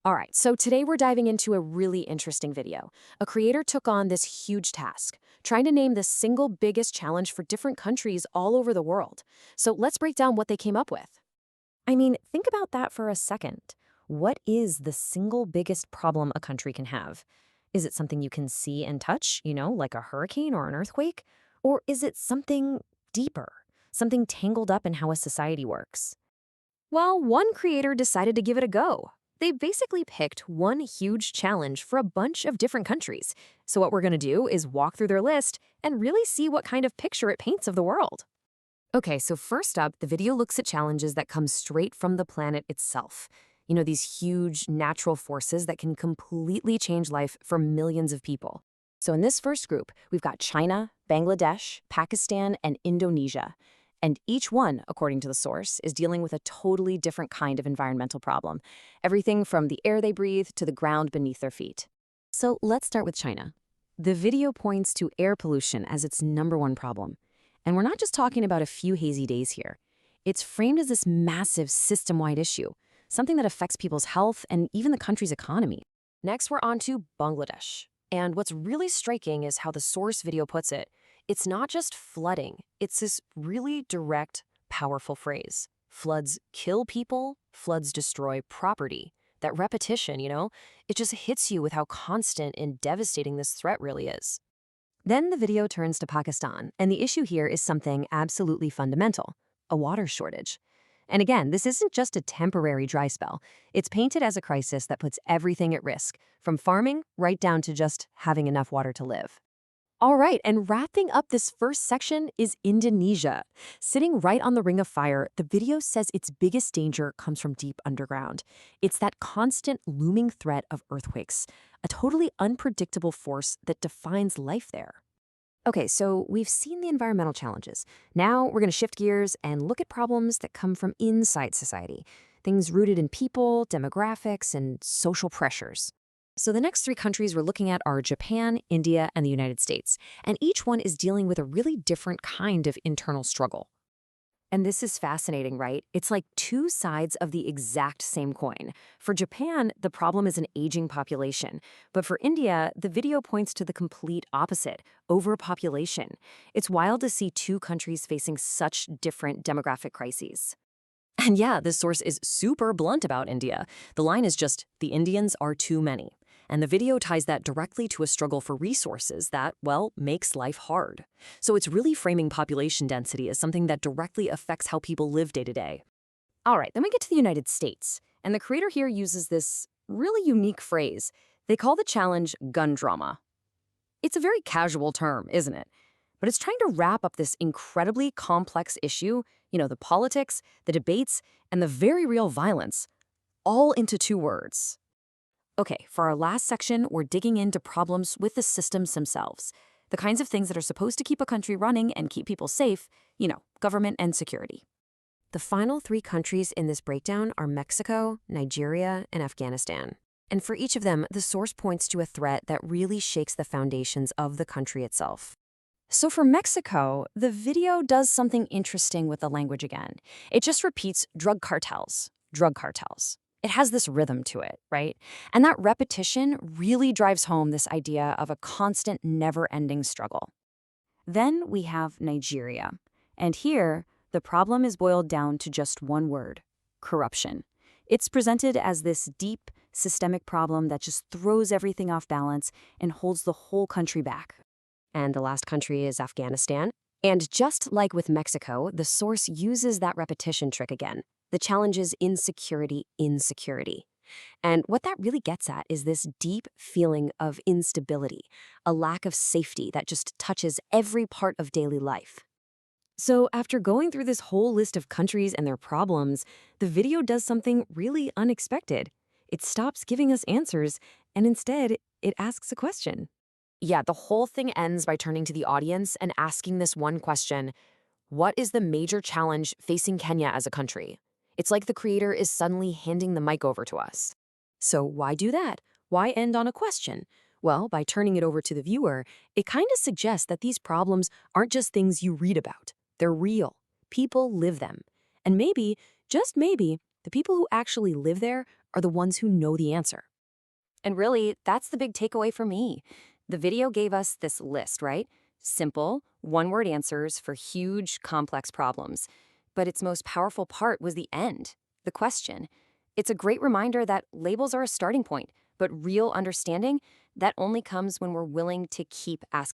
All right, so today we're diving into a really interesting video. A creator took on this huge task, trying to name the single biggest challenge for different countries all over the world. So let's break down what they came up with. I mean, think about that for a second. What is the single biggest problem a country can have? Is it something you can see and touch, like a hurricane or an earthquake? Or is it something deeper, something tangled up in how a society works? Well, one creator decided to give it a go. They basically picked one huge challenge for a bunch of different countries. So what we're going to do is walk through their list and really see what kind of picture it paints of the world. Okay, so first up, the video looks at challenges that come straight from the planet itself. These huge natural forces that can completely change life for millions of people. So in this first group, we've got China, Bangladesh, Pakistan, and Indonesia. And each one, according to the source, is dealing with a totally different kind of environmental problem. Everything from the air they breathe to the ground beneath their feet. So let's start with China. The video points to air pollution as its #1 problem. And we're not just talking about a few hazy days here. It's framed as this massive system-wide issue, something that affects people's health and even the country's economy. Next, we're on to Bangladesh. And what's really striking is how the source video puts it. It's not just flooding. It's this really direct, powerful phrase. Floods kill people, floods destroy property. That repetition, it just hits you with how constant and devastating this threat really is. Then the video turns to Pakistan, and the issue here is something absolutely fundamental, a water shortage. And again, this isn't just a temporary dry spell. It's painted as a crisis that puts everything at risk, from farming right down to just having enough water to live. All right, and wrapping up this first section is Indonesia. Sitting right on the ring of fire, the video says its biggest danger comes from deep underground. It's that constant looming threat of earthquakes, a totally unpredictable force that defines life there. Okay, so we've seen the environmental challenges. Now we're going to shift gears and look at problems that come from inside society, things rooted in people, demographics, and social pressures. So the next 3 countries we're looking at are Japan, India, and the United States, and each one is dealing with a really different kind of internal struggle. And this is fascinating, right? It's like 2 sides of the exact same coin. For Japan, the problem is an aging population. But for India, the video points to the complete opposite, overpopulation. It's wild to see 2 countries facing such different demographic crises. And yeah, this source is super blunt about India. The line is just, the Indians are too many. And the video ties that directly to a struggle for resources that, well, makes life hard. So it's really framing population density as something that directly affects how people live day to day. All right, then we get to the United States. And the creator here uses this really unique phrase. They call the challenge gun drama. It's a very casual term, isn't it? But it's trying to wrap up this incredibly complex issue, the politics, the debates, and the very real violence, all into 2 words. Okay, for our last section, we're digging into problems with the systems themselves, the kinds of things that are supposed to keep a country running and keep people safe, government and security. The final 3 countries in this breakdown are Mexico, Nigeria, and Afghanistan. And for each of them, the source points to a threat that really shakes the foundations of the country itself. So for Mexico, the video does something interesting with the language again. It just repeats drug cartels, drug cartels. It has this rhythm to it, right? And that repetition really drives home this idea of a constant, never-ending struggle. Then we have Nigeria. And here, the problem is boiled down to just one word: corruption. It's presented as this deep, systemic problem that just throws everything off balance and holds the whole country back. And the last country is Afghanistan. And just like with Mexico, the source uses that repetition trick again. The challenge is insecurity, insecurity. And what that really gets at is this deep feeling of instability, a lack of safety that just touches every part of daily life. So after going through this whole list of countries and their problems, the video does something really unexpected. It stops giving us answers, and instead, it asks a question. Yeah, the whole thing ends by turning to the audience and asking this one question: what is the major challenge facing Kenya as a country? It's like the creator is suddenly handing the mic over to us. So why do that? Why end on a question? Well, by turning it over to the viewer, it kind of suggests that these problems aren't just things you read about. They're real. People live them. And maybe, just maybe, The people who actually live there are the ones who know the answer. And really, that's the big takeaway for me. The video gave us this list, right? Simple, one-word answers for huge, complex problems. But its most powerful part was the end, the question. It's a great reminder that labels are a starting point, but real understanding, that only comes when we're willing to keep asking